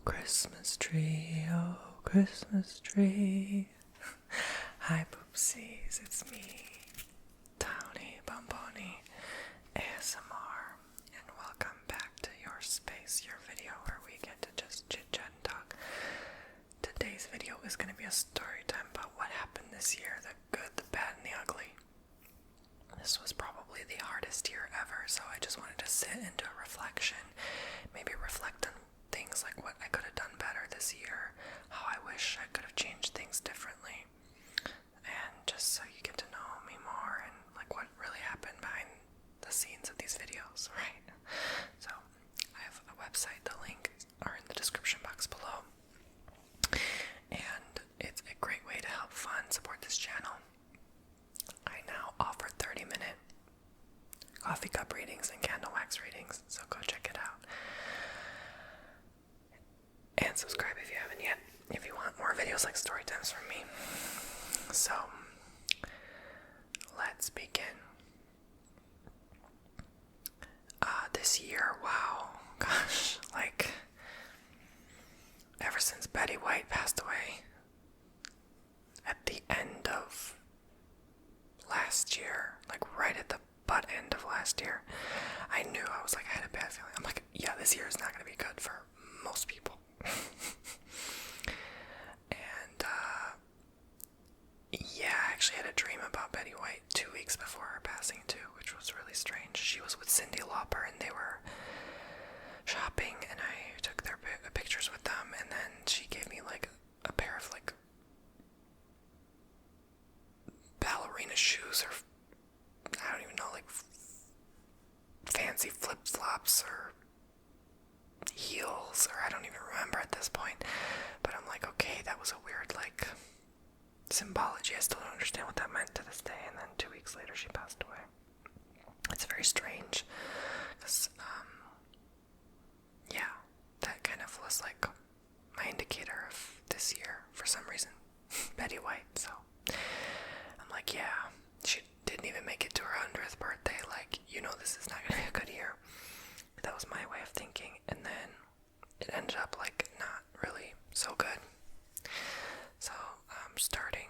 Christmas tree, oh Christmas tree. Hi poopsies, it's me, Tony Bomboni, ASMR, and welcome back to your space, your video where we get to just chit chat and talk. Today's video is going to be a story time about what happened this year, the good, the bad, and the ugly. This was probably the hardest year ever, so I just wanted to sit and do a reflection, maybe reflect on things like what I could have done better this year, how I wish I could have changed things differently, and just so you get to know me more and like what really happened behind the scenes of these videos, right? So I have a website, the links are in the description box below, and it's a great way to help fund support this channel. I now offer 30-minute coffee cup readings and candle wax readings, so go check it out. And subscribe if you haven't yet, if you want more videos like story times from me. So, let's begin. This year, wow, gosh, like, ever since Betty White passed away, at the end of last year, like right at the butt end of last year, I knew, I was like, I had a bad feeling. I'm like, yeah, this year is not going to be good for most people. And, yeah, I actually had a dream about Betty White 2 weeks before her passing too, which was really strange. She was with Cyndi Lauper and they were shopping and I took their pictures with them, and then she gave me like a pair of like ballerina shoes, or I don't even know, like fancy flip-flops or heels, or I don't even remember at this point, but I'm like, okay, that was a weird like symbology. I still don't understand what that meant to this day. And then 2 weeks later she passed away. It's very strange because yeah, that kind of was like my indicator of this year for some reason. Betty White. So I'm like, yeah, she didn't even make it to her 100th birthday. Like, you know, this is not gonna be a good year. That was my way of thinking, and then it ended up like not really so good. So starting,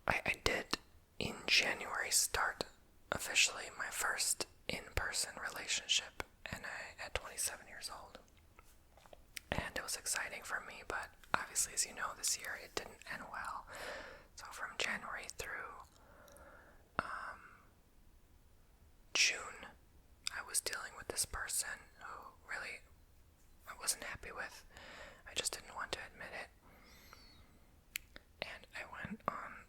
I did in January start officially my first in-person relationship, and at 27 years old, and it was exciting for me, but obviously, as you know, this year it didn't end well. So from January through June, I was dealing with this person who really I wasn't happy with. I just didn't want to admit it. And I went on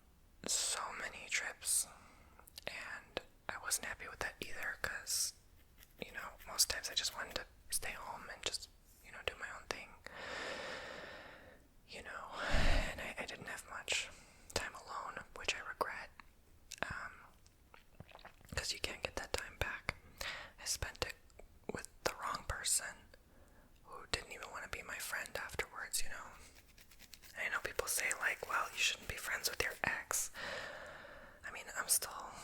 so many trips, and I wasn't happy with that either, because, you know, most times I just wanted to stay home and just, you know, do my own thing. You know, and I didn't have much time alone, which I regret, because you can't get that time back. I spent it with the wrong person who didn't even want to be my friend afterwards, you know. And I know people say, like, well, you shouldn't be friends with your ex. I mean, I'm still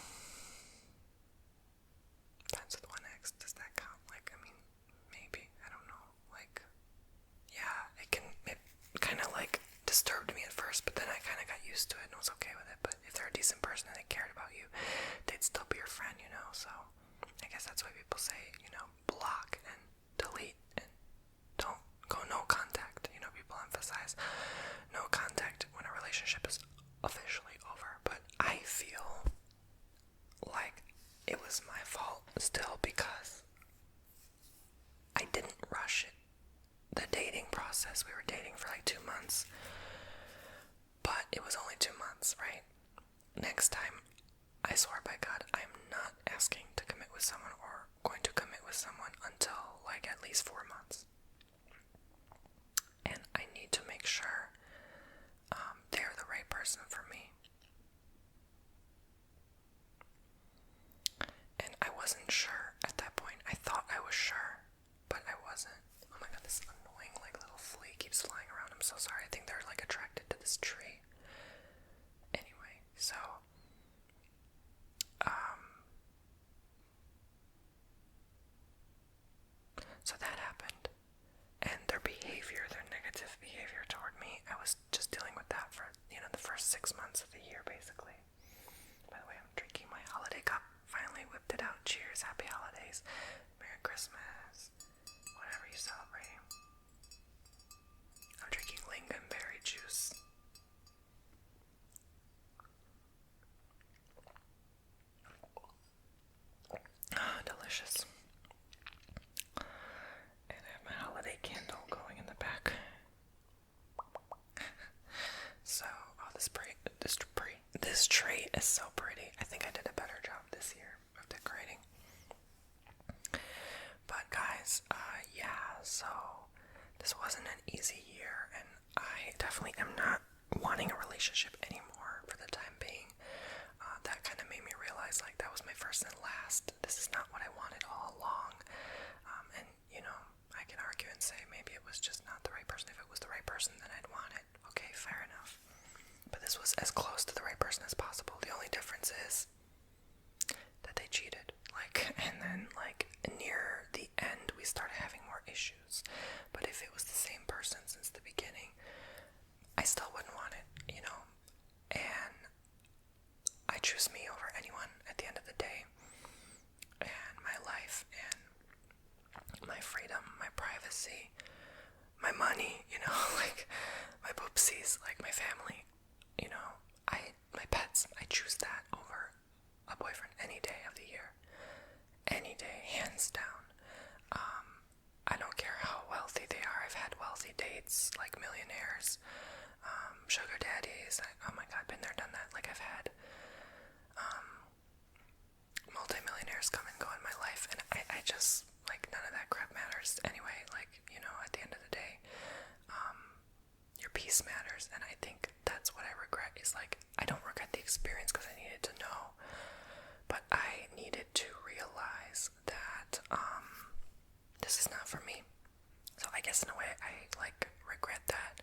friends with one ex. Does that count? Like, I mean, maybe. I don't know. Like, yeah, it kind of like disturbed me at first, but then I kind of got used to it and was okay with it. But if they're a decent person and they cared about you, they'd still be your friend, you know. So I guess that's why people say, you know, block and delete and don't go no contact. You know, people emphasize no contact when a relationship is officially over. But I feel like it was my fault still, because I didn't rush it. The dating process, we were dating for like 2 months, but it was only 2 months, right? Next time, I swear by God, I'm not asking to commit with someone or going to commit with someone until like at least 4 months. And I need to make sure they're the right person for me. And I wasn't sure at that point. I thought I was sure, but I wasn't. Oh my God, this annoying like little flea keeps flying around. I'm so sorry. I think they're like attracted to this tree. Anyway, so that happened, and their 6 months of the year, basically. By the way, I'm drinking my holiday cup. Finally whipped it out. Cheers, happy holidays, Merry Christmas, whatever you celebrate. I'm drinking lingonberry juice. Delicious. And I have my holiday candle going in the back. So, this tree is so pretty. I think I did a better job this year of decorating. But guys, so this wasn't an easy year, and I definitely am not wanting a relationship anymore for the time being. That kind of made me realize, like, that was my first and last. This is not what I wanted all along. And, I can argue and say maybe it was just not the right person. If it was the right person, then I'd want it. Okay, fair enough. But this was as close to the right person as possible. The only difference is that they cheated. And then, near the end, we started having more issues. But if it was the same person since the beginning, I still wouldn't want it, And I choose me over anyone at the end of the day. And my life and my freedom, my privacy, my money, my poopsies, my family, my pets. I choose that over a boyfriend any day of the year. Any day, hands down. I don't care how wealthy they are. I've had wealthy dates, like millionaires, sugar daddies. Oh my god, been there, done that. I've had multi-millionaires come and go in my life, and I just, none of that crap matters anyway. At the end of the day, your peace matters, and I think that's what I regret, is I don't regret the experience because I needed to know, but I needed to realize that this is not for me. So I guess in a way I regret that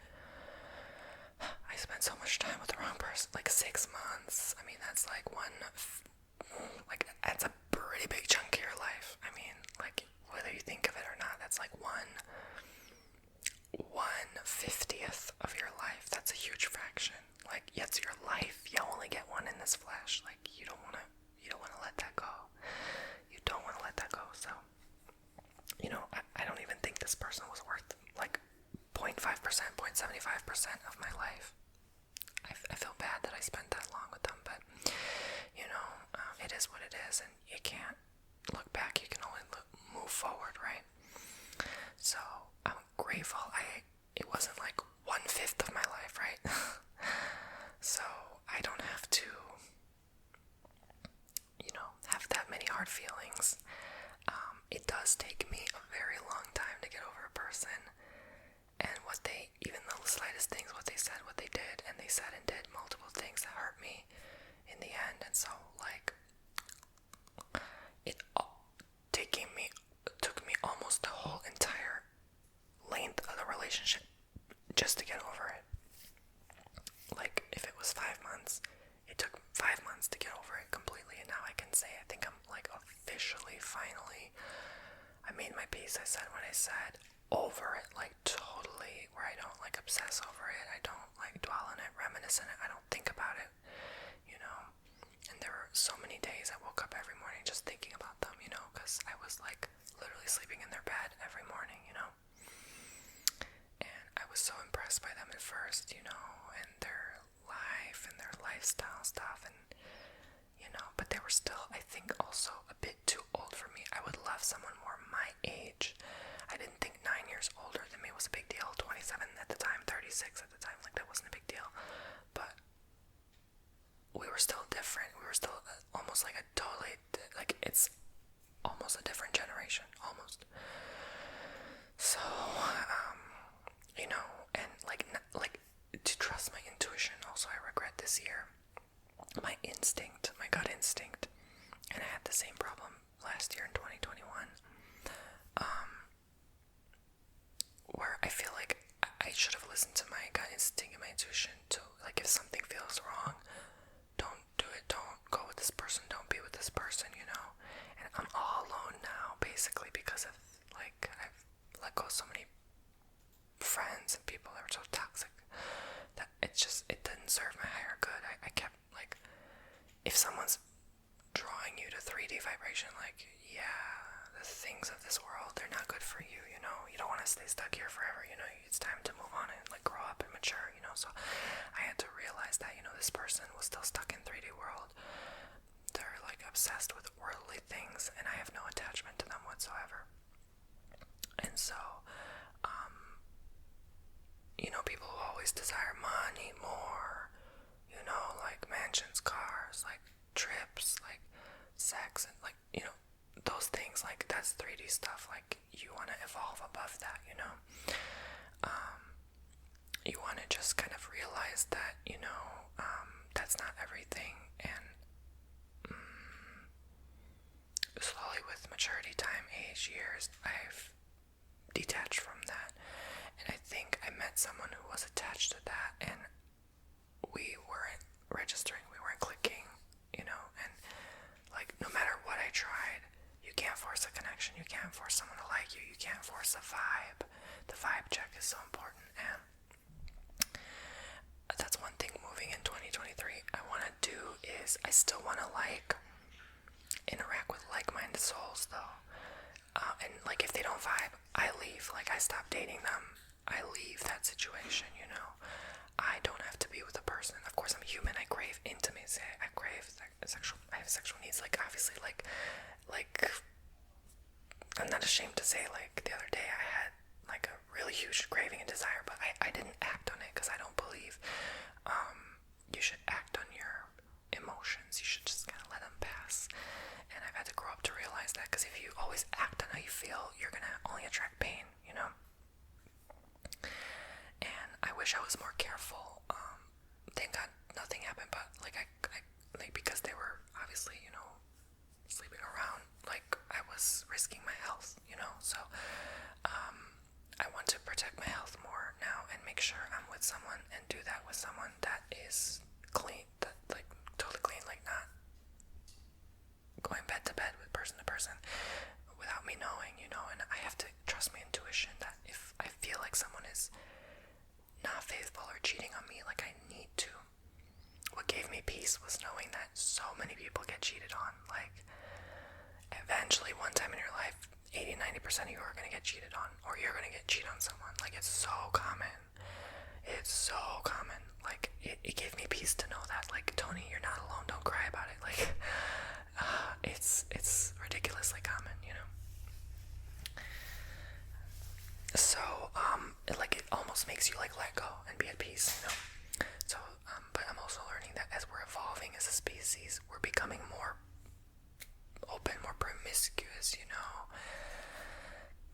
I spent so much time with the wrong person, 6 months. I mean, that's that's a pretty big chunk of your life. I mean, whether you think of it or not, that's 1/50th of your life. That's a huge fraction. It's your life. You only get one in this flesh. You don't want to let that go. You don't want to let that go. So, I don't even think this person was worth 0.5%, 0.75% of my life. I feel bad that I spent that long with them, but it is what it is, and you can't look back. You can only move forward, right? So I'm grateful. It wasn't 1/5 of my life, right? So I don't have to, have that many hard feelings. It does take me a very long time to get over a person, and even the slightest things, what they said, what they did, and they said and did multiple things that hurt me in the end. And so it took me almost the whole entire length of the relationship just to get over it. If it was 5 months, it took 5 months to get over it completely, and now I can say I think I'm officially, finally, I made my peace. I said what I said, over it, totally, where I don't obsess over it, I don't dwell on it, reminisce on it, I don't think about it, and there were so many days I woke up every morning just thinking about them, because I was literally sleeping in their bed every morning, and I was so impressed by them at first, and their life and their lifestyle stuff, and but they were still, I think, also a bit too old for me. I would love someone more my age. I didn't think 9 years older than me was a big deal. 27 at the time, 36 at the time, that wasn't a big deal. But we were still different. We were still almost a totally, it's almost a different generation, almost. So, and to trust my intuition also, I regret this year. My instinct, my gut instinct, and I had the same problem last year in 2021, where I feel I should have listened to my gut instinct and my intuition to, if something feels wrong, don't do it, don't go with this person, don't be with this person, and I'm all alone now, basically, because of, I've let go of so many friends and people that were so toxic, that it didn't serve my higher good. I kept, like, if someone's drawing you to 3D vibration, like, yeah, the things of this world, they're not good for you, you know? You don't want to stay stuck here forever, you know? It's time to move on and, like, grow up and mature, you know? So I had to realize that, you know, this person was still stuck in 3D world. They're, like, obsessed with worldly things, and I have no attachment to them whatsoever. And so, you know, people who always desire money, more, you know, like mansions, cars, like trips, like sex, and, like, you know, those things, like, that's 3D stuff. Like, you want to evolve above that, you know? You want to just kind of realize that, you know, that's not everything, and slowly, with maturity, time, age, years, I've detached from that. And I think I met someone who was attached to that, and we weren't registering, we weren't clicking, you know? And, like, no matter what I tried, you can't force a connection, you can't force someone to like you, you can't force a vibe. The vibe check is so important, and that's one thing moving in 2023 I want to do. Is I still want to, like, interact with like-minded souls, though. And, like, if they don't vibe, I leave. Like, I stop dating them. I leave that situation, you know? I don't have to be with a person. Of course, I'm human. I crave intimacy. I crave I have sexual needs. Like, obviously, like, I'm not ashamed to say, like, the other day I had, like, a really huge craving and desire, but I didn't act on it because I don't believe you should act on your emotions. You should just kind of let them pass. And I've had to grow up to realize that, because if you always act on how you feel, you're gonna only attract pain, you know? And I wish I was more careful. Thank God nothing happened, but, like, I like, because they were obviously, you know, sleeping around, like, I was risking my health, you know? So I want to protect my health more now and make sure I'm with someone, and do that with someone that is clean, that, like, totally clean, like, not going bed to bed with person to person without me knowing, you know? And I have to trust my intuition that if I feel like someone is not faithful or cheating on me, like, I need to. What gave me peace was knowing that so many people get cheated on. Like, eventually, one time in your life, 80-90% of you are going to get cheated on, or you're going to get cheated on someone. Like, it's so common. It's so common. Like, it gave me peace to know that. Like, Tony, you're not alone. Don't cry about it. Like, it's ridiculously common, you know? So, it almost makes you, like, let go and be at peace, you know? So, but I'm also learning that as we're evolving as a species, we're becoming more open, more promiscuous, you know?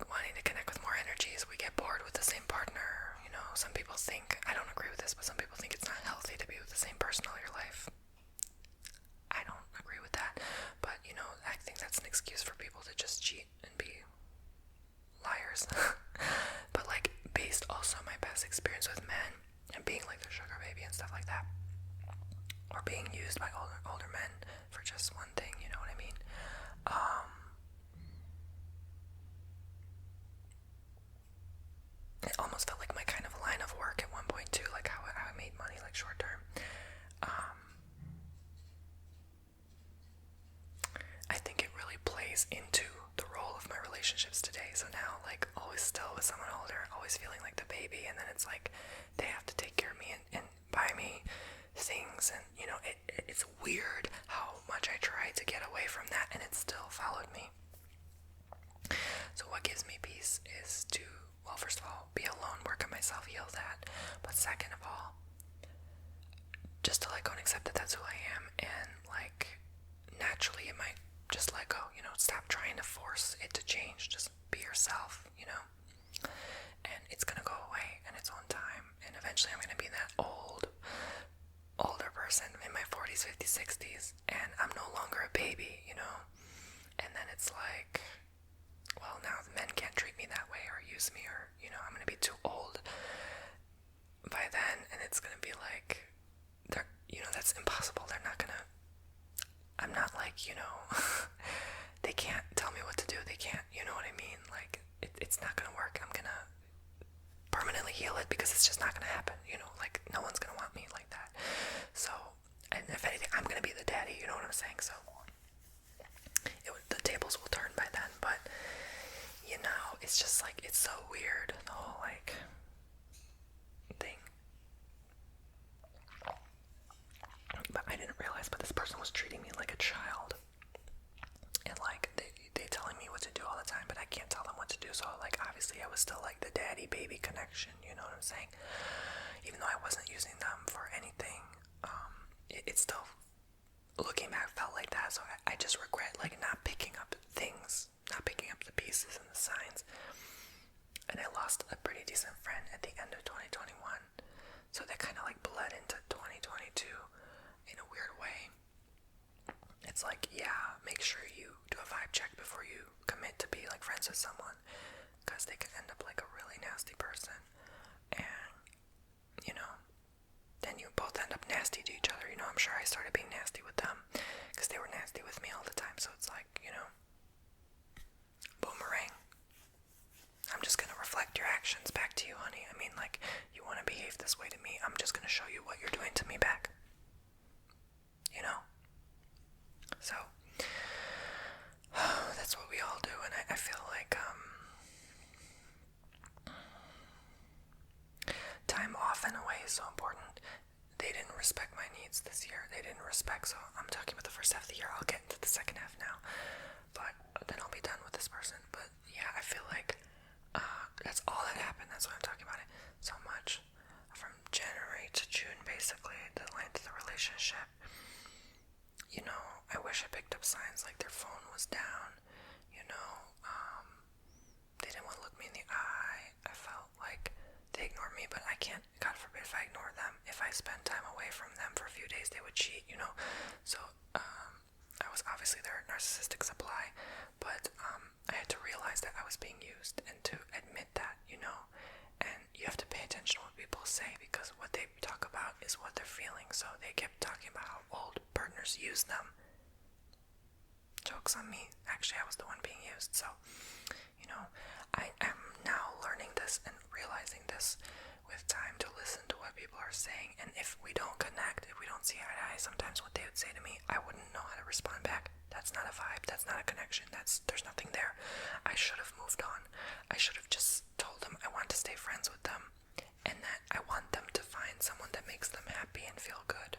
Wanting to connect with more energies. We get bored with the same partner, you know? Some people think, I don't agree with this, but some people think it's not healthy to be with the same person all your life. I don't agree with that, but, you know, I think that's an excuse for people to just cheat and be liars. But, like, based also on my past experience with men and being, like, the sugar baby and stuff like that, or being used by older men for just one thing, you know what I mean? It almost felt like my kind of line of work at one point too, like how I made money, like, short term. I think it really plays into the role of my relationships today. So now, like, always still with someone older, always feeling like the baby, and then it's like they have to take care of me and buy me things, and, you know, it's weird how much I tried to get away from that, and it still followed me. So what gives me peace is to, well, first of all, be alone, work on myself, heal that, but second of all, just to let go and accept that that's who I am, and, like, naturally it might just let go, you know? Stop trying to force it to change, just be yourself, you know? And it's gonna go away in its own time, and eventually I'm gonna be that older person in my 40s, 50s, 60s, and I'm no longer a baby, you know? And then it's like, well, now the men can't treat me that way or use me, or, you know, I'm gonna be too old by then, and it's gonna be like, they're, you know, that's impossible. They're not gonna, I'm not like, you know, they can't tell me what to do. They can't, you know what I mean? Like, it's not gonna work. I'm gonna permanently heal it because it's just not gonna happen, you know? Like, no one's gonna want me like that. be the daddy, you know what I'm saying? So the tables will turn by then, but you know, it's just like, it's so weird, the whole like thing. But I didn't realize, but this person was treating me like a child, and like they telling me what to do all the time, but I can't tell them what to do. So like obviously I was still like the daddy baby connection, you know what I'm saying? Even though I wasn't using them for anything, it still, looking back, felt like that. So I just regret like not picking up things, not picking up the pieces and the signs. And I lost a pretty decent friend at the end of 2021, so that kind of like bled into 2022 in a weird way. It's like, yeah, make sure you do a vibe check before you commit to be like friends with someone, because they can end up like a really nasty person, and you know, then you both end up nasty to each other. You know, I'm sure I started being nasty with them because they were nasty with me all the time. So it's like, you know, boomerang. I'm just gonna reflect your actions back to you, honey. I mean, like, you want to behave this way to me, I'm just gonna show you what you're doing to me back. You know? So, that's what we all do, and I feel like, time off in a way is so important. They didn't respect my needs this year. They didn't respect, so I'm talking about the first half of the year. I'll get into the second half now, but then I'll be done with this person. But yeah, I feel like that's all that happened. That's why I'm talking about it so much. From January to June, basically, the length of the relationship. You know, I wish I picked up signs like their phone was down. You know, they didn't want to look me in the eye. I felt like they ignored me, but I can't, God forbid, if I ignore them, if I spend time away from them for a few days, they would cheat, you know. So I was obviously their narcissistic supply, but I had to realize that I was being used, and to admit that, you know. And you have to pay attention to what people say, because what they talk about is what they're feeling. So they kept talking about how old partners use them. Joke's on me. Actually, I was the one being used. So, you know, I am now learning this and realizing this with time, to listen to what people are saying. And if we don't connect, if we don't see eye to eye, sometimes what they would say to me, I wouldn't know how to respond back. That's not a vibe. That's not a connection. There's nothing there. I should have moved on. I should have just told them I want to stay friends with them, and that I want them to find someone that makes them happy and feel good.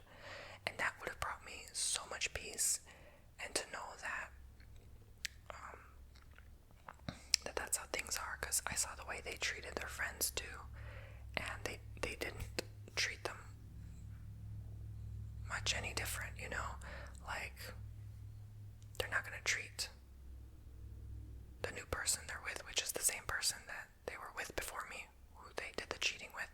And that would have brought me so much peace, and to know that that's how things are, because I saw the way they treated their friends too, and they didn't treat them much any different, you know. Like, they're not gonna treat the new person they're with, which is the same person that they were with before me, who they did the cheating with,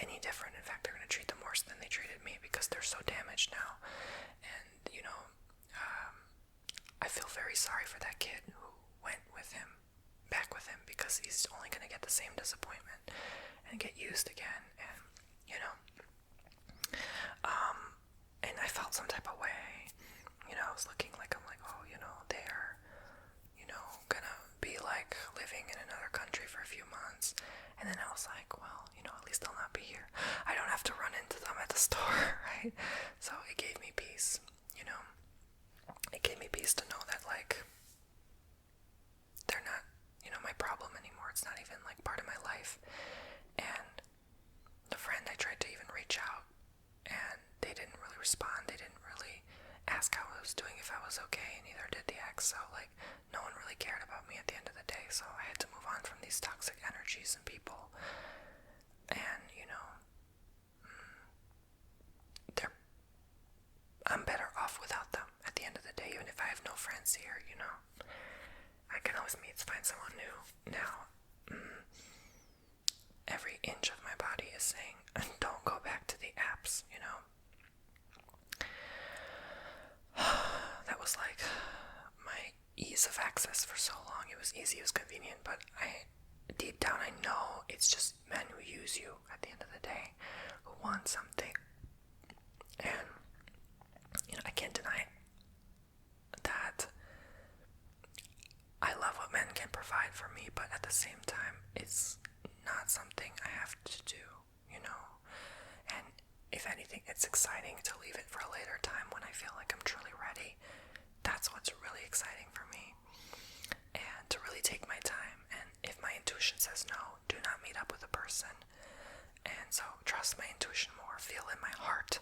any different. In fact, they're gonna treat them worse than they treated me, because they're so damaged now. And you know, I feel very sorry for that kid who went with him, back with him, because he's only gonna get the same disappointment and get used again. And you know, and I felt some type of way. You know, I was looking like, I'm like, oh, you know, they're, you know, gonna be like living in another country for a few months. And then I was like, well, you know, at least they'll not be here. I don't have to run into them at the store, right? So it gave me peace, you know. It gave me peace to know that, like, they're not, you know, my problem anymore. It's not even like part of my life. And the friend, I tried to even reach out, and they didn't really respond. They didn't really ask how I was doing, if I was okay, and neither did the ex. So like, no one really cared about me at the end of the day. So I had to move on from these toxic energies and people. And you know, I'm better off without them at the end of the day. Even if I have no friends here, you know, I can always find someone new. Now, every inch of my body is saying, don't go back to the apps, you know. That was like my ease of access for so long. It was easy, it was convenient, but deep down I know it's just men who use you at the end of the day, who want something. And you know, I can't deny that I love what men can provide for me, but at the same time, it's not something I have to do, you know. And if anything, it's exciting to leave it for later time when I feel like I'm truly ready. That's what's really exciting for me. And to really take my time. And if my intuition says no, do not meet up with a person. And so trust my intuition more. Feel in my heart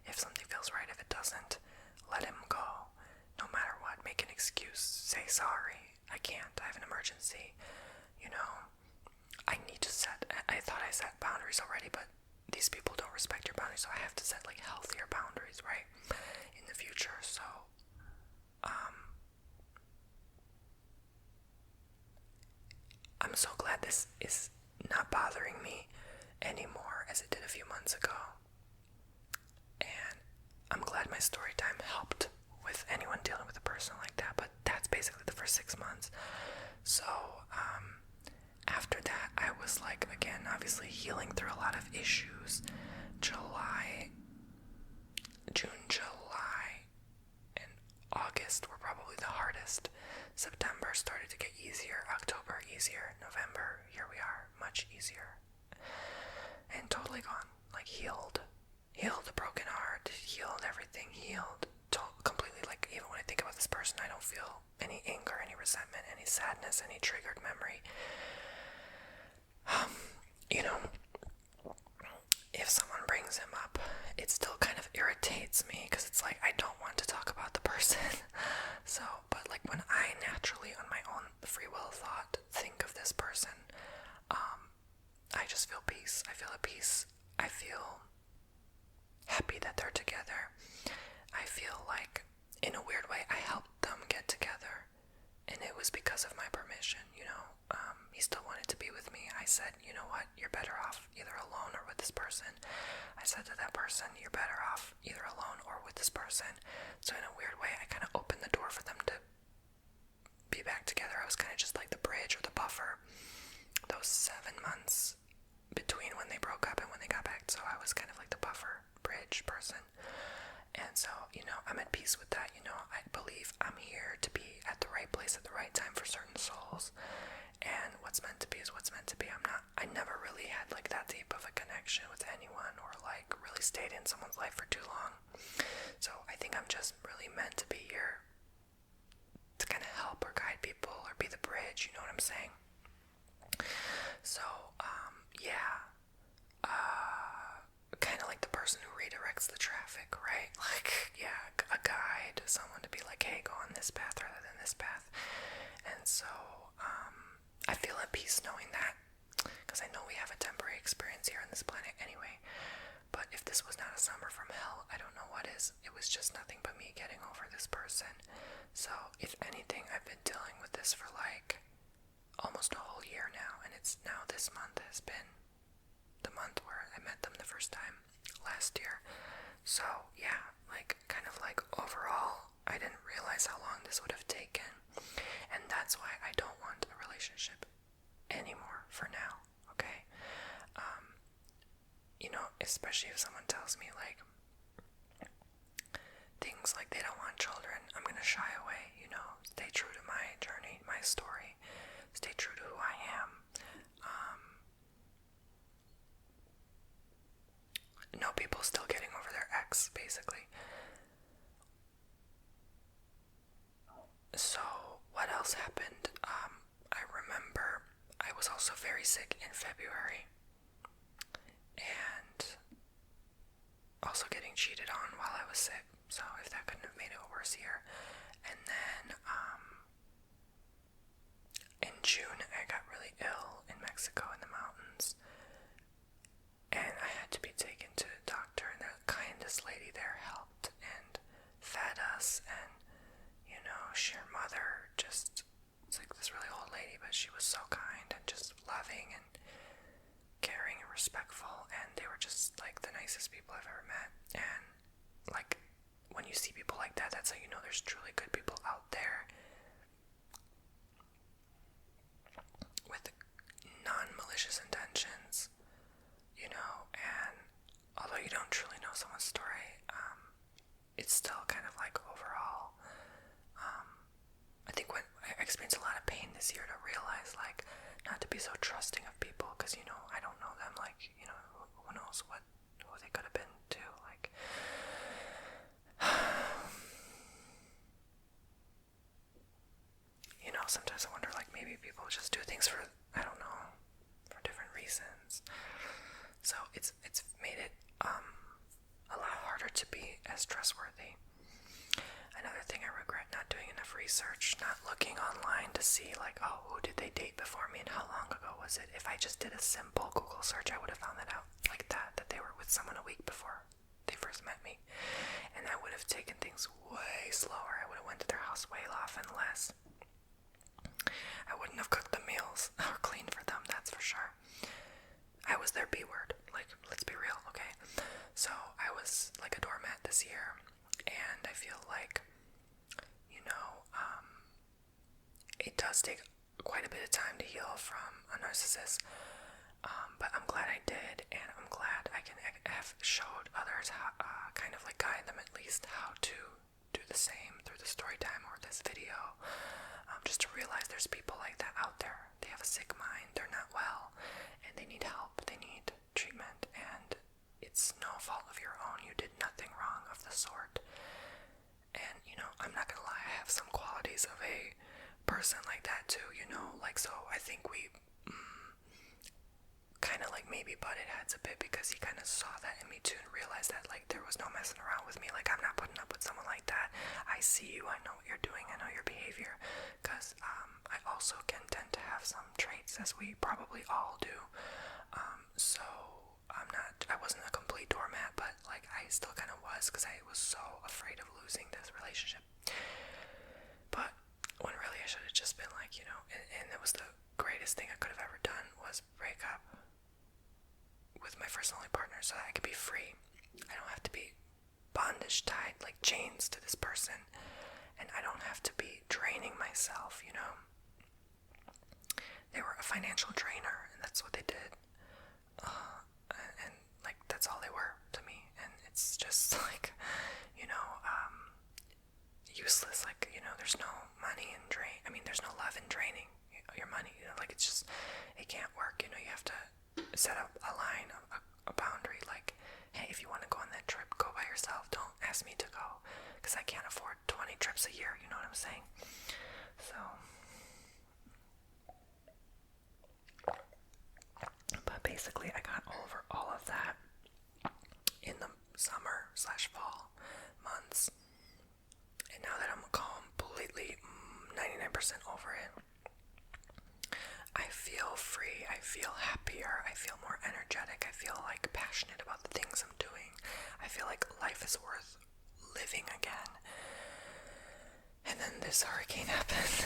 if something feels right. If it doesn't, let him go. No matter what, make an excuse. Say sorry. I can't. I have an emergency. I need to I thought I set boundaries already, but these people don't respect your boundaries, so I have to set like healthier boundaries, right? In the future. So, I'm so glad this is not bothering me anymore as it did a few months ago. And I'm glad my story time helped with anyone dealing with a person like that, but that's basically the first 6 months. So, after that, I was like, again, obviously healing through a lot of issues. June, July, and August were probably the hardest. September started to get easier, October easier, November, here we are, much easier. And totally gone, like healed the broken heart, healed everything, completely, like even when I think about this person, I don't feel any anger, any resentment, any sadness, any triggered memory. If someone brings him up, it still kind of irritates me because it's like I don't want to talk about the person. So, but like when I naturally, on my own free will thought, think of this person, I just feel peace. I feel at peace. I feel happy that they're together. I feel like, in a weird way, I helped them get together. And it was because of my permission, he still wanted to be with me. I said, you know what, you're better off either alone or with this person. I said to that person, you're better off either alone or with this person. So in a weird way, I kind of opened the door for them to be back together. I was kind of just like the bridge or the buffer. Those 7 months between when they broke up and when they got back. So I was kind of like the buffer, bridge person. And so, I'm at peace with that. I believe I'm here to be at the right place at the right time for certain souls. And what's meant to be is what's meant to be. I never really had like that deep of a connection with anyone or like really stayed in someone's life for too long. So I think I'm just really meant to be here to kind of help or guide people or be the bridge, you know what I'm saying? So, kind of like the person who redirects the traffic, right? Like, yeah, a guide, someone to be like, hey, go on this path rather than this path. And so, I feel at peace knowing that, because I know we have a temporary experience here on this planet anyway. But if this was not a summer from hell, I don't know what is. It was just nothing but me getting over this person. So, if anything, I've been dealing with this for like almost a whole year now, and it's now this month has been the month where I met them the first time last year. So, yeah, like, kind of like overall, I didn't realize how long this would have taken. And that's why I don't want a relationship anymore for now, okay? Especially if someone tells me, like, things like they don't want children, I'm gonna shy away, stay true to my journey, my story, stay true to who I am. No people still getting over their ex, basically. So, what else happened? I remember I was also very sick in February, and also getting cheated on while I was sick, so if that couldn't have made it worse here. And then, in June, I got really ill in Mexico in the mountains, and I had to be taken to the doctor, and the kindest lady there helped and fed us, and sheer mother, just, it's like this really old lady, but she was so kind and just loving and caring and respectful, and they were just like the nicest people I've ever met. And like, when you see people like that, that's how you know there's truly good people out there with non-malicious intentions, and although you don't truly know someone's story, it's still kind of like overall, I think when I experienced a lot of pain this year to realize, like, not to be so trusting of people, because, I don't know them, like, who knows who they could have been too, like, sometimes I wonder, like, maybe people just do things for, I don't know, for different reasons. So it's made it a lot harder to be as trustworthy. Another thing I regret, not doing enough research, not looking online to see, like, oh, who did they date before me and how long ago was it? If I just did a simple Google search, I would have found that out like that they were with someone a week before they first met me. And I would have taken things way slower. I would have went to their house way often less. I wouldn't have cooked the meals or cleaned for them, that's for sure. I was their B word, like, let's be real, okay? So I was like a doormat this year, and I feel like, it does take quite a bit of time to heal from a narcissist, but I'm glad I did, and I'm glad I can have showed others how, kind of like guide them at least how to do the same through the story time or this video, just to realize there's people like that out there. They have a sick mind, they're not well, and they need help, they need treatment, and it's no fault of your own. You did nothing wrong of the sort. And, I'm not gonna lie, I have some qualities of a person like that too, like, so I think we kind of like maybe butted heads a bit because he kind of saw that in me too and realized that, like, there was no messing around with me. Like, I'm not putting up with someone like that. I see you, I know what you're doing, I know your behavior, because I also can tend to have some traits, as we probably all do. So I wasn't a complete doormat, but like I still kind of was, because I was so afraid of losing this relationship. But when really I should have just been like, and it was the greatest thing I could have ever done was break up with my first and only partner so that I could be free. I don't have to be bondage tied like chains to this person, and I don't have to be draining myself. They were a financial drainer, and that's what they did. And like, that's all they were to me, and it's just like, useless. Like, there's no money in there's no love in draining your money. Like, it's just, it can't work. You have to set up a line, a boundary. Like, hey, if you want to go on that trip, go by yourself. Don't ask me to go, because I can't afford 20 trips a year. You know what I'm saying? So, but basically, I got over all of that in the summer/fall months. And now that I'm completely 99% over it, I feel free, I feel happier, I feel more energetic, I feel like passionate about the things I'm doing. I feel like life is worth living again. And then this hurricane happened.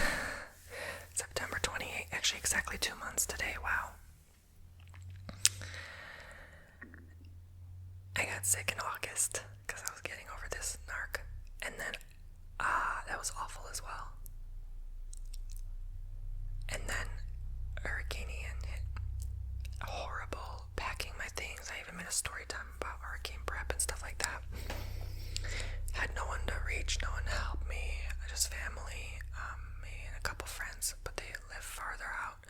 September 28th, actually exactly 2 months today. Wow. I got sick in August because I was getting over this narc, and then that was awful as well. And then Hurricane Ian hit. Horrible. Packing my things. I even made a story time about hurricane prep and stuff like that. Had no one to reach, no one to help me. Just family, me and a couple friends, but they live farther out.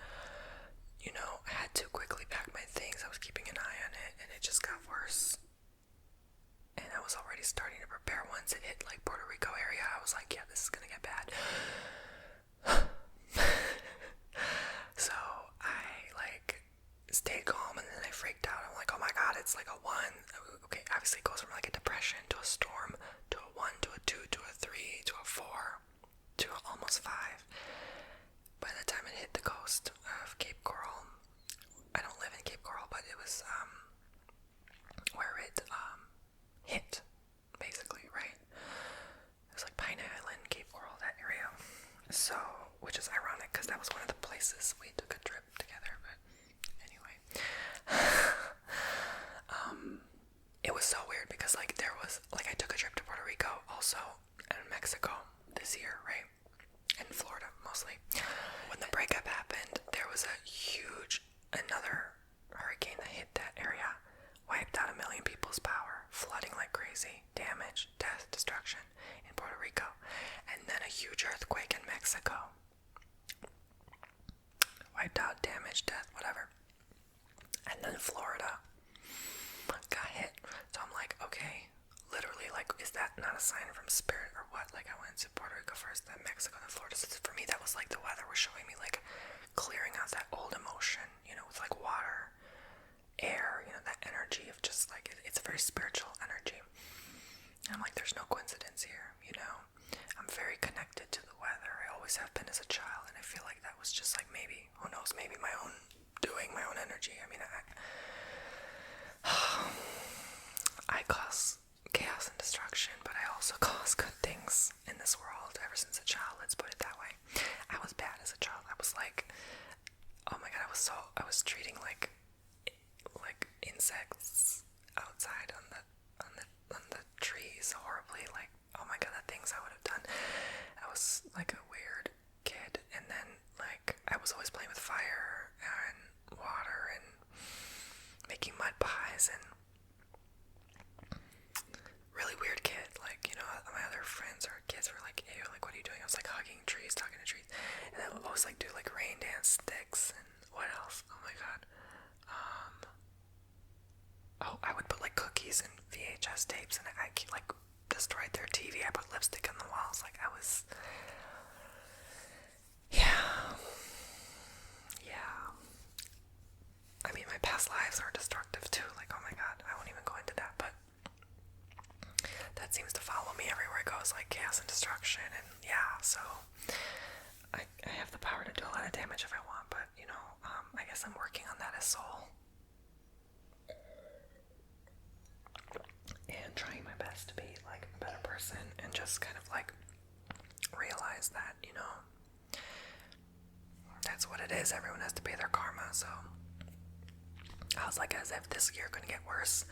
I had to quickly pack my things. I was keeping an eye on it, and it just got worse. And I was already starting to prepare once it hit like Puerto Rico area. I was like, yeah, this is gonna get bad. So I like stayed calm, and then I freaked out. I'm like, oh my god, it's like a 1. Okay, obviously it goes from like a depression to a storm to a 1 to a 2 to a 3 to a 4 to almost 5. By the time it hit the coast of Cape Coral, I don't live in Cape Coral, but it was where it hit, basically, right? It was like Pine Island, Cape Coral, that area. So, which is ironic because that was one of the places we took a trip together, but anyway. It was so weird because like there was, like, I took a trip to Puerto Rico also, and Mexico this year, right? And Florida mostly. When the breakup happened, there was another hurricane that hit that area, wiped out 1 million people's power, flooding like crazy, damage, death, destruction in Puerto Rico, and then a huge earthquake in Mexico. Wiped out, damage, death, whatever. And then Florida got hit. So I'm like, okay, literally, like, is that not a sign from spirit or what? lot. Like, I went to Puerto Rico first, then Mexico, then Florida. So for me, that was like the weather was showing me, like, clearing out that old emotion, with like water, air, that energy of just like, it's a very spiritual energy. And I'm like, there's no coincidence here, I'm very connected to the weather. I always have been as a child, and I feel like that was just like, maybe, who knows, maybe my own doing, my own energy. I mean, I cause chaos and destruction, but I also cause good things in this world ever since a child, let's put it that way. I was bad as a child. I was like, oh my god, I was treating like insects outside on the trees horribly. Like, oh my god, the things I would have done. I was like a weird kid, and then like I was always playing with fire and water and making mud pies, and really weird kid. Like, my other friends or kids were like, ew, like, what are you doing? I was like hugging trees, talking to trees, and I would always like do like rain dance sticks, and what else? Oh my god. I would put like cookies and VHS tapes, and I like destroyed their TV. I put lipstick on the walls. Like, I was, yeah. I mean, my past lives are destructive too. Like, oh my god, I won't even go into that, but that seems to follow me everywhere it goes, like chaos and destruction. And yeah, so I have the power to do a lot of damage if I want, but I guess I'm working on that as soul. And trying my best to be like a better person and just kind of like realize that, that's what it is. Everyone has to pay their karma. So I was like, as if this year couldn't get worse.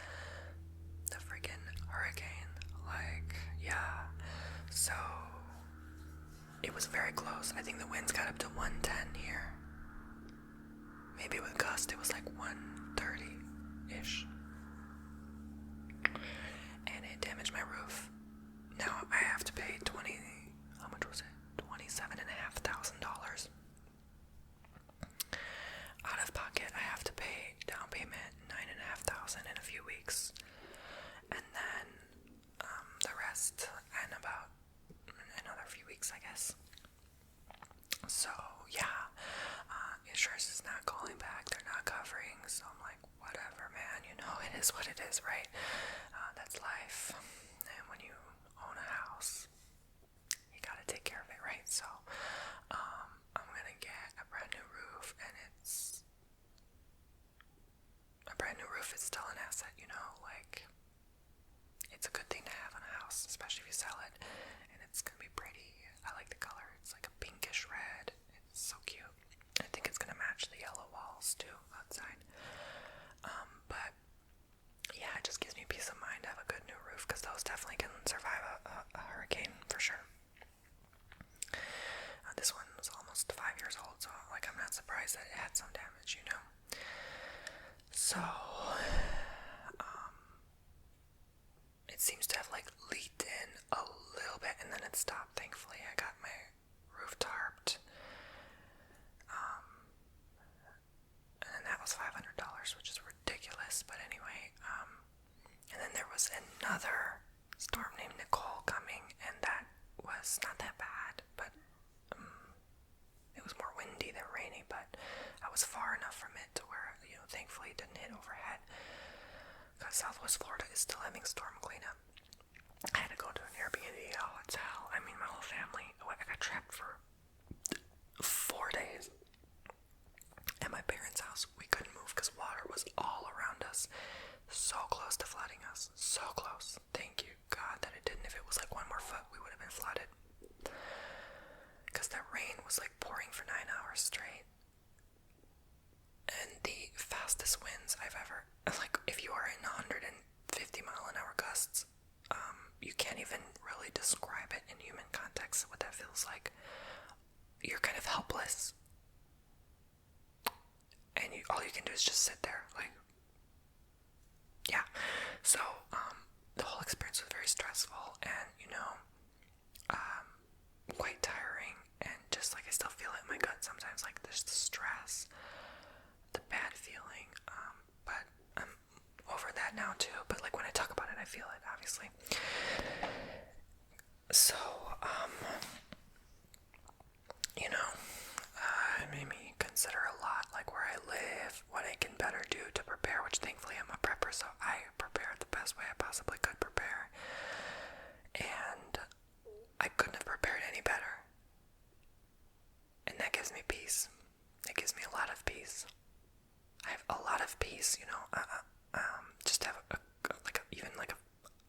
The freaking hurricane. Like, yeah. So it was very close. I think the winds got up to 110 here. Maybe with gust it was like 130-ish. And it damaged my roof. Now I have to pay how much was it? $27,500. Out of pocket, I have to pay down payment $9,500 in a few weeks, and then the rest in about another few weeks, I guess. So yeah, insurance is not calling back; they're not covering. So I'm like, whatever, man. It is what it is, right? That's life. And when you own a house, you gotta take care of it, right? So I'm gonna get a brand new roof, and a brand new roof is still an asset, like, it's a good thing to have on a house, especially if you sell it, and it's gonna be pretty. I like the color. It's like a pinkish red. It's so cute. I think it's gonna match the yellow walls too outside. But yeah, it just gives me peace of mind to have a good new roof, because those definitely can survive a hurricane for sure. This one was almost 5 years old, so like, I'm not surprised that it had some damage, So it seems to have like leaked in a little bit, and then it stopped. Thankfully, I got my roof tarped, and then that was $500, which is ridiculous. But anyway, and then there was another storm named Nicole coming, and that was not that bad, but it was more windy than rainy. But I was far enough from it to where, thankfully it didn't hit overhead, because Southwest Florida is still having storm cleanup. I had to go to an Airbnb. Oh, it's hell. I mean, my whole family, I got trapped for 4 days at my parents' house. We couldn't move because water was all around us, so close to flooding us, so close. Thank you God that it didn't. If it was like 1 more foot, we would have been flooded, because that rain was like pouring for 9 hours straight. And the fastest winds I've ever, like, if you are in 150-mile-an-hour gusts, you can't even really describe it in human context, what that feels like. You're kind of helpless, and all you can do is just sit there, like, yeah. So the whole experience was very stressful, and quite tiring, and just like, I still feel it in my gut sometimes, like, there's the stress, the bad feeling, but I'm over that now too. But like, when I talk about it, I feel it, obviously. So so I prepared the best way I possibly could prepare, and I couldn't have prepared any better, and that gives me peace. It gives me a lot of peace. I have a lot of peace, you know, just have even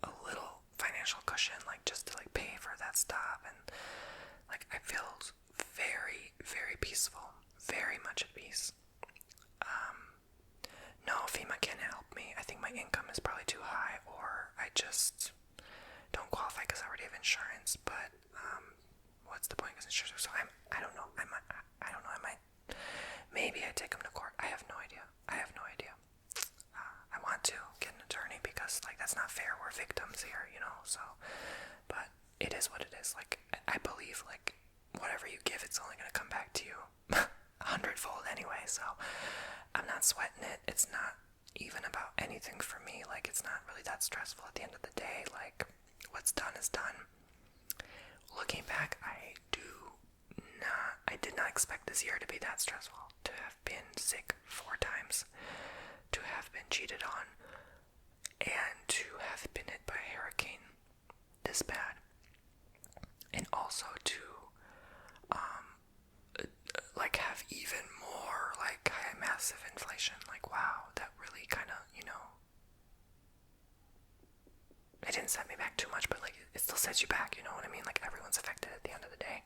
a little financial cushion, like just to like pay for that stuff, and like I feel very, very peaceful, very much at peace. No, FEMA can't help me. I think my income is probably too high, or I just don't qualify because I already have insurance. But what's the point? Because insurance. So I don't know. I might. Maybe I take them to court. I have no idea. I want to get an attorney because like that's not fair. We're victims here, you know. So, but it is what it is. Like I believe like whatever you give, it's only gonna come back to you 100-fold anyway. So I'm not sweating it. It's not even about anything for me. Like it's not really that stressful at the end of the day. Like what's done is done. Looking back, I did not expect this year to be that stressful. To have been sick 4 times, to have been cheated on, and to have been hit by a hurricane this bad, and also to like have even more like massive inflation. Like wow, that really kind of, you know, it didn't set me back too much, but like it still sets you back, you know what I mean? Like everyone's affected at the end of the day.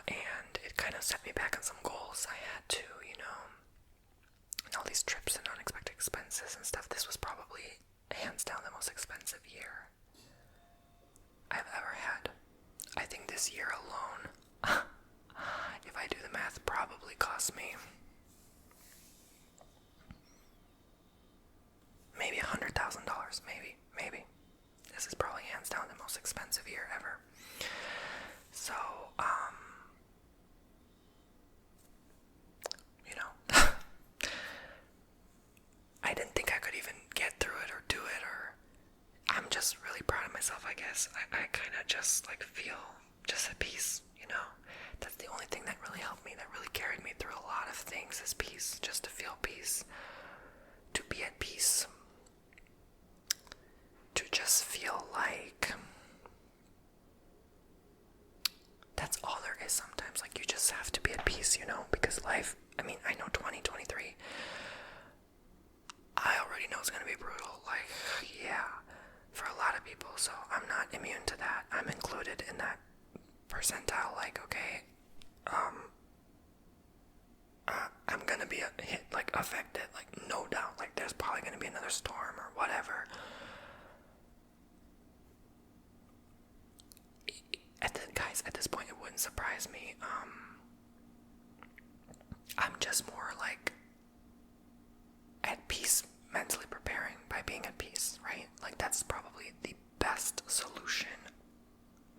And it kind of set me back on some goals I had to, you know, and all these trips and unexpected expenses and stuff. This was probably hands down the most expensive year I've ever had. I think this year alone, if I do the math, probably cost me maybe $100,000. Maybe. This is probably hands down the most expensive year ever. So, you know, I didn't think I could even get through it or do it, or I'm just really proud of myself, I guess. I kind of just like feel just at peace, you know. That's the only thing that really helped me, that really carried me through a lot of things, is peace. Just to feel peace, to be at peace, to just feel like that's all there is sometimes. Like you just have to be at peace, you know, because life, I mean, I know 2023, I already know it's going to be brutal. Like, yeah, for a lot of people. So I'm not immune to that. I'm included in that percentile. Like, okay, I'm going to be hit, like affected, like no doubt. Like there's probably going to be another storm or whatever. At this point, it wouldn't surprise me. I'm just more like at peace, mentally preparing by being at peace, right? Like that's probably the best solution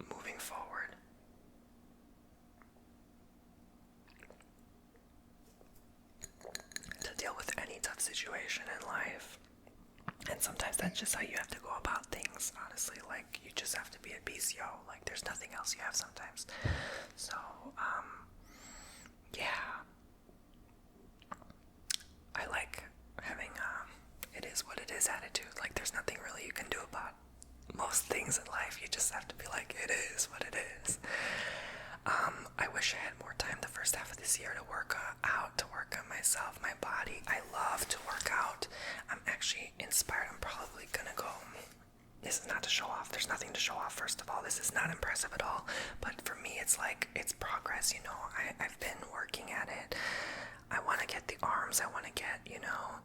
moving forward. To deal with any tough situation in life. And sometimes that's just how you have to go about things, honestly. Like, you just have to be at peace, yo. Like, there's nothing else you have sometimes. So, yeah. I like having, it is what it is attitude. Like, there's nothing really you can do about most things in life. You just have to be like, it is what it is. I wish I had more time the first half of this year to work out, to work on myself, my body. I love to work out. I'm actually inspired. I'm probably gonna go. This is not to show off. There's nothing to show off, first of all. This is not impressive at all. But for me, it's like, it's progress, you know. I've been working at it. I want to get the arms. I want to get, you know,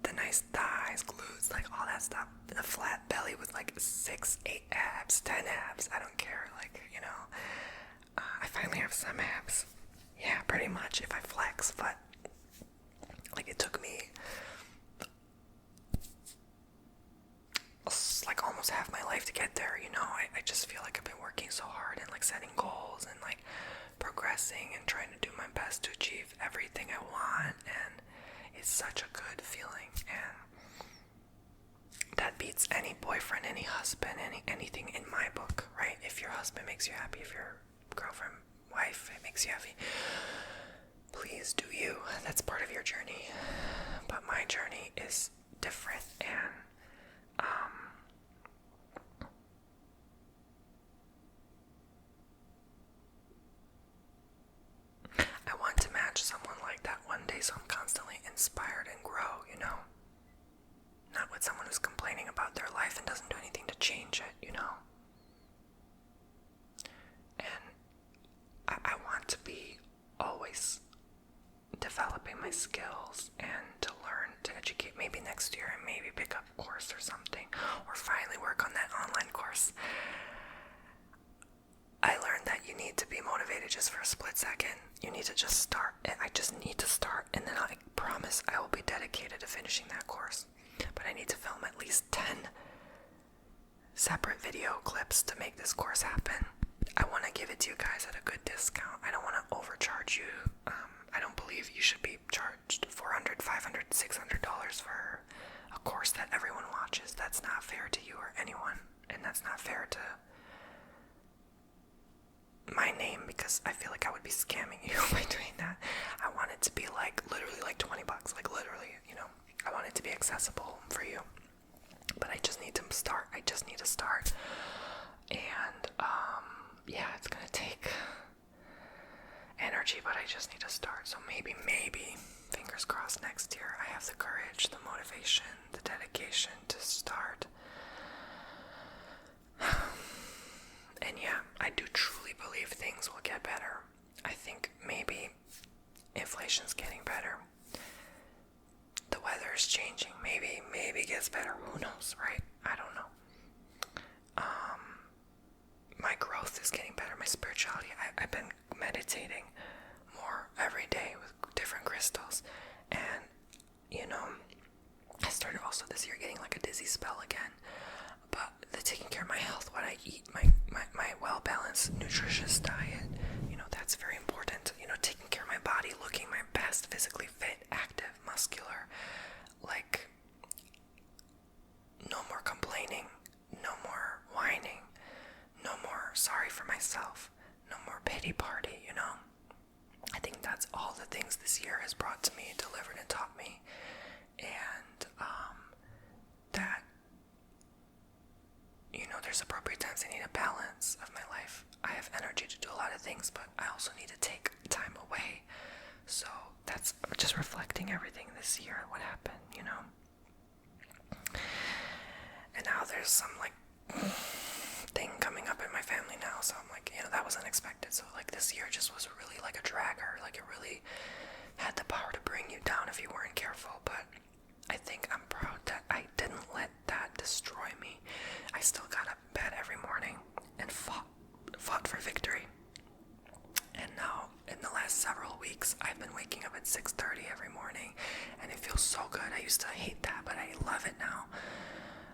the nice thighs, glutes, like all that stuff. The flat belly with like 6, 8 abs, 10 abs. I don't care. Like, you know, I finally have some abs. Yeah, pretty much if I flex. But like it took me like almost half my life to get there, you know. I just feel like I've been working so hard and like setting goals and like progressing and trying to do my best to achieve everything I want, and it's such a good feeling, and that beats any boyfriend, any husband, anything in my book, right? If your husband makes you happy, if your girlfriend, wife, it makes you happy, please do you. That's part of your journey. But my journey is different, and I want to match someone like that one day, so I'm constantly inspired and grow, you know? Not with someone who's complaining about their life and doesn't do anything to change it, you know? And I want to be always developing my skills and to learn to educate, maybe next year, and maybe pick up a course or something, or finally work on that online course. I learned that you need to be motivated just for a split second. You need to just start, and I just need to start, and then I promise I will be dedicated to finishing that course. But I need to film at least 10 separate video clips to make this course happen. I want to give it to you guys at a good discount. I don't want to overcharge you. I don't believe you should be charged $400, $500, $600 for a course that everyone watches. That's not fair to you or anyone, and that's not fair to my name, because I feel like I would be scamming you by doing that. I want it to be like literally like $20, like literally, you know. I want it to be accessible for you, but I just need to start. And yeah, it's gonna take energy, but I just need to start. So maybe, fingers crossed, next year I have the courage, the motivation, the dedication to start. And yeah, I do truly believe things will get better. I think maybe inflation's getting better. The weather is changing. Maybe it gets better. Who knows, right? I don't know. My growth is getting better. My spirituality. I've been meditating more every day with different crystals. And, you know, I started also this year getting like a dizzy spell again. But the taking care of my health, what I eat, my well-balanced, nutritious diet, you know, that's very important. You know, taking care of my body, looking my best, physically fit, active, muscular. Like, no more complaining, no more whining, no more sorry for myself, no more pity party, you know. I think that's all the things this year has brought to me, delivered and taught me. And that, you know, there's appropriate times I need a balance of my life. I have energy to do a lot of things, but I also need to take time away. So that's just reflecting everything this year, what happened, you know. And now there's some like thing coming up in my family now, so I'm like, you know, that was unexpected. So like this year just was really like a dragger. Like it really had the power to bring you down if you weren't careful. But I think I'm proud that I didn't let that destroy me. I still got up in bed every morning and fought for victory. And now, in the last several weeks, I've been waking up at 6:30 every morning, and it feels so good. I used to hate that, but I love it now.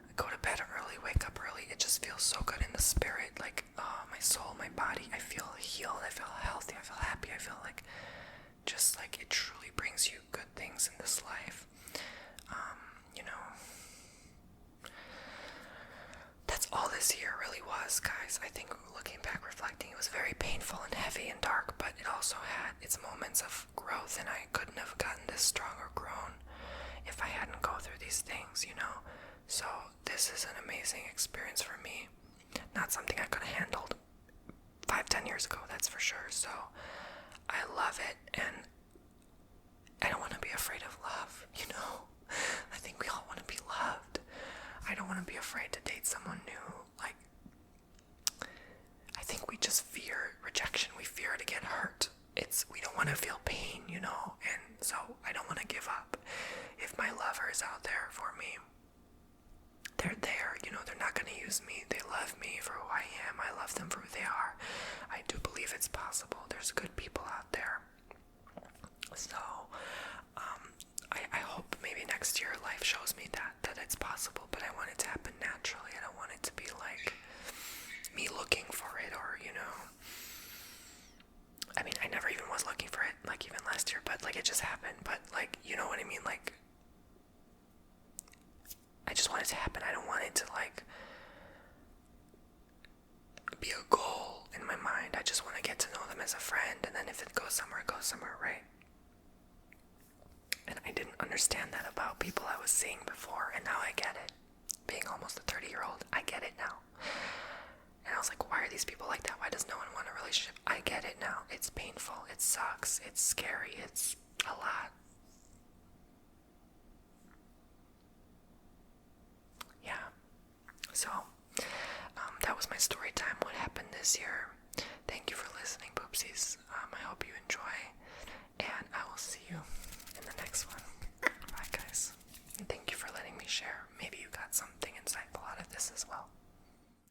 I go to bed early, wake up early. It just feels so good in the spirit, like my soul, my body. I feel healed. I feel healthy. I feel happy. I feel like just like it truly brings you good things in this life. You know, that's all this year really was, guys. I think looking back, reflecting, it was very painful and heavy and dark, but it also had its moments of growth, and I couldn't have gotten this strong or grown if I hadn't gone through these things, you know. So this is an amazing experience for me. Not something I could have handled 5-10 years ago, that's for sure. So I love it, and I don't want to be afraid of love, you know. I think we all want to be loved. I don't want to be afraid to date someone new. Like, I think we just fear rejection. We fear to get hurt. We don't want to feel pain, you know. And so I don't want to give up. If my lover is out there for me, they're there, you know. They're not going to use me. They love me for who I am. I love them for who they are. I do believe it's possible. There's good people out there. So I hope maybe next year life shows me that it's possible, but I want it to happen naturally. I don't want it to be like me looking for it, or, you know, I mean, I never even was looking for it, like even last year, but like it just happened. But like, you know what I mean? Like, I just want it to happen. I don't want it to like be a goal in my mind. I just want to get to know them as a friend, and then if it goes somewhere, right? And I didn't understand that about people I was seeing before, and now I get it. Being almost a 30-year-old, I get it now. And I was like, why are these people like that? Why does no one want a relationship? I get it now. It's painful. It sucks. It's scary. It's a lot. Yeah. So, that was my story time. What happened this year? Thank you for listening, poopsies.